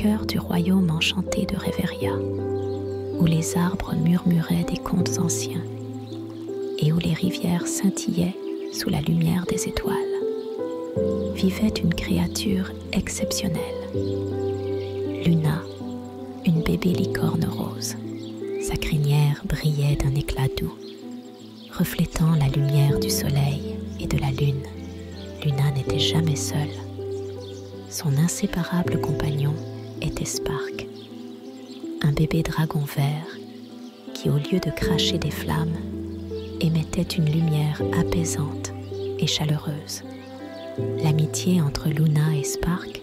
cœur du royaume enchanté de Reveria, où les arbres murmuraient des contes anciens et où les rivières scintillaient sous la lumière des étoiles, vivait une créature exceptionnelle. Luna, une bébé licorne rose. Sa crinière brillait d'un éclat doux, reflétant la lumière du soleil et de la lune. Luna n'était jamais seule. Son inséparable compagnon était Spark, un bébé dragon vert qui, au lieu de cracher des flammes, émettait une lumière apaisante et chaleureuse. L'amitié entre Luna et Spark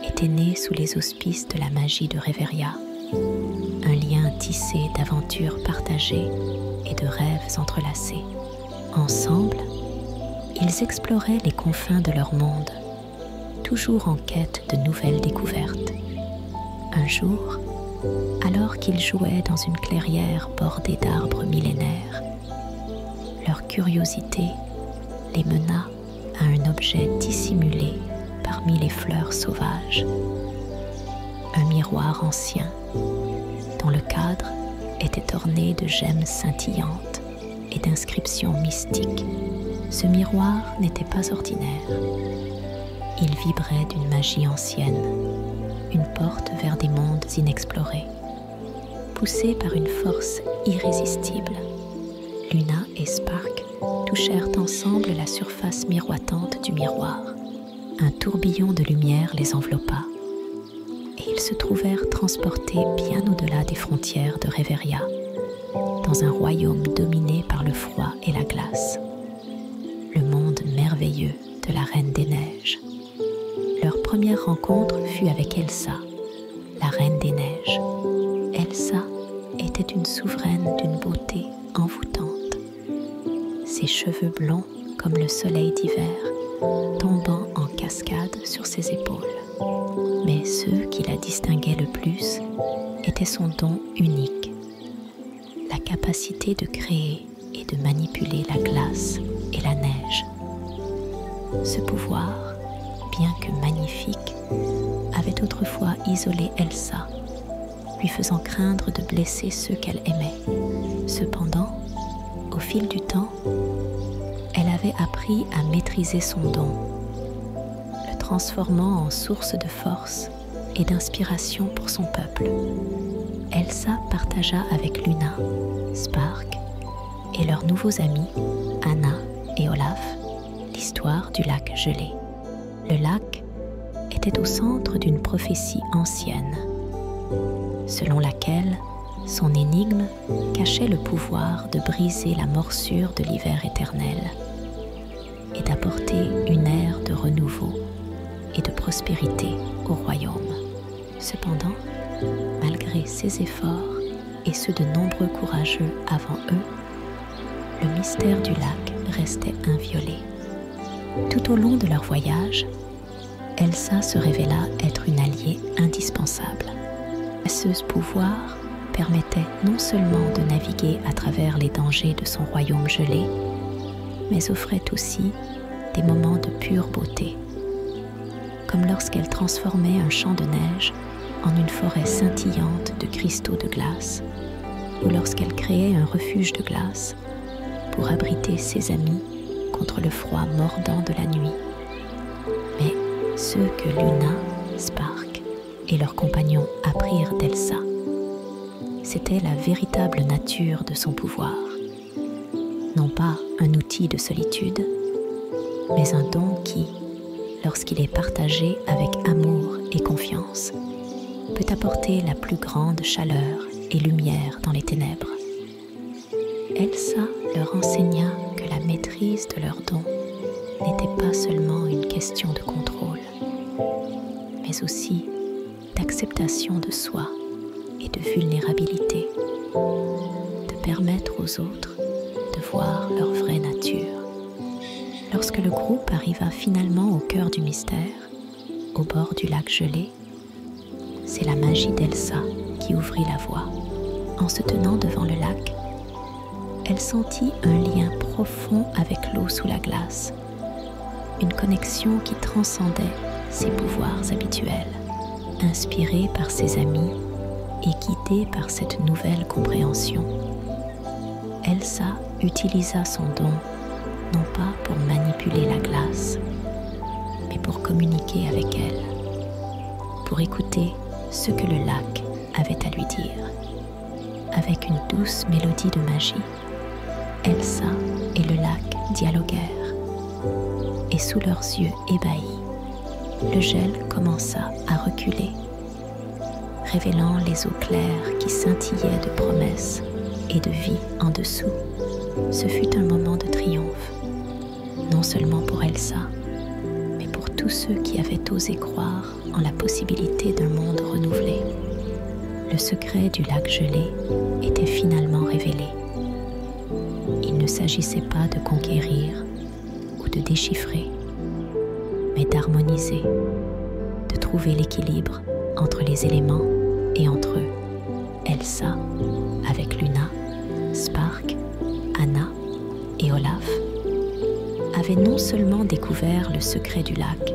était née sous les auspices de la magie de Reveria, un lien tissé d'aventures partagées et de rêves entrelacés. Ensemble, ils exploraient les confins de leur monde, toujours en quête de nouvelles découvertes. Un jour, alors qu'ils jouaient dans une clairière bordée d'arbres millénaires, leur curiosité les mena à un objet dissimulé parmi les fleurs sauvages. Un miroir ancien, dont le cadre était orné de gemmes scintillantes et d'inscriptions mystiques. Ce miroir n'était pas ordinaire. Il vibrait d'une magie ancienne, une porte vers des mondes inexplorés. Poussés par une force irrésistible, Luna et Spark touchèrent ensemble la surface miroitante du miroir. Un tourbillon de lumière les enveloppa, et ils se trouvèrent transportés bien au-delà des frontières de Reveria, dans un royaume dominé par le froid et la glace, le monde merveilleux de la Reine des Neiges. Leur première rencontre fut avec Elsa, la Reine des Neiges. Elsa était une souveraine d'une beauté envoûtante. Ses cheveux blonds comme le soleil d'hiver, tombant en cascade sur ses épaules. Mais ceux qui la distinguaient le plus était son don unique, la capacité de créer et de manipuler la glace et la neige. Ce pouvoir, bien que magnifique, avait autrefois isolé Elsa, lui faisant craindre de blesser ceux qu'elle aimait. Cependant, au fil du temps, elle avait appris à maîtriser son don, le transformant en source de force et d'inspiration pour son peuple. Elsa partagea avec Luna, Spark et leurs nouveaux amis, Anna et Olaf, l'histoire du lac gelé. Le lac était au centre d'une prophétie ancienne, selon laquelle son énigme cachait le pouvoir de briser la morsure de l'hiver éternel et d'apporter une ère de renouveau et de prospérité au royaume. Cependant, malgré ses efforts et ceux de nombreux courageux avant eux, le mystère du lac restait inviolé. Tout au long de leur voyage, Elsa se révéla être une alliée indispensable. Ce pouvoir permettait non seulement de naviguer à travers les dangers de son royaume gelé, mais offrait aussi des moments de pure beauté, comme lorsqu'elle transformait un champ de neige en une forêt scintillante de cristaux de glace, ou lorsqu'elle créait un refuge de glace pour abriter ses amis contre le froid mordant de la nuit. Mais ce que Luna, Spark et leurs compagnons apprirent d'Elsa, c'était la véritable nature de son pouvoir. Non pas un outil de solitude, mais un don qui, lorsqu'il est partagé avec amour et confiance, peut apporter la plus grande chaleur et lumière dans les ténèbres. Elsa leur enseigna que la maîtrise de leurs dons n'était pas seulement une question de contrôle, mais aussi d'acceptation de soi et de vulnérabilité, de permettre aux autres de voir leur vraie nature. Lorsque le groupe arriva finalement au cœur du mystère, au bord du lac gelé, c'est la magie d'Elsa qui ouvrit la voie. En se tenant devant le lac, elle sentit un lien profond avec l'eau sous la glace, une connexion qui transcendait ses pouvoirs habituels. inspirée par ses amis et guidée par cette nouvelle compréhension, Elsa utilisa son don non pas pour manipuler la glace, mais pour communiquer avec elle, pour écouter ce que le lac avait à lui dire. Avec une douce mélodie de magie, Elsa et le lac dialoguèrent, et sous leurs yeux ébahis, le gel commença à reculer, révélant les eaux claires qui scintillaient de promesses et de vie en dessous. Ce fut un moment de triomphe, non seulement pour Elsa, mais pour tous ceux qui avaient osé croire en la possibilité d'un monde renouvelé. Le secret du lac gelé était finalement révélé. Il ne s'agissait pas de conquérir ou de déchiffrer, mais d'harmoniser, de trouver l'équilibre entre les éléments et entre eux. Elsa, avec Luna, Spark, Anna et Olaf, avait non seulement découvert le secret du lac,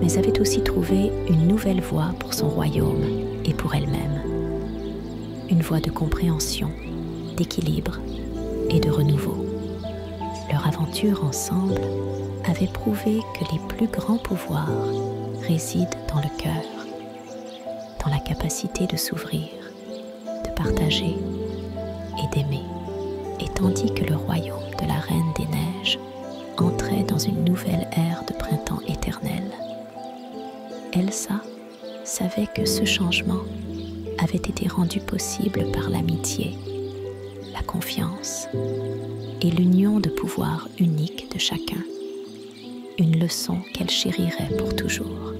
mais avait aussi trouvé une nouvelle voie pour son royaume et pour elle-même. Une voie de compréhension, d'équilibre et de renouveau. Leur aventure ensemble avait prouvé que les plus grands pouvoirs résident dans le cœur, dans la capacité de s'ouvrir, de partager et d'aimer. Et tandis que le royaume de la Reine des Neiges entrait dans une nouvelle ère de printemps éternel, Elsa savait que ce changement avait été rendu possible par l'amitié, la confiance et l'union de pouvoirs uniques de chacun, une leçon qu'elle chérirait pour toujours.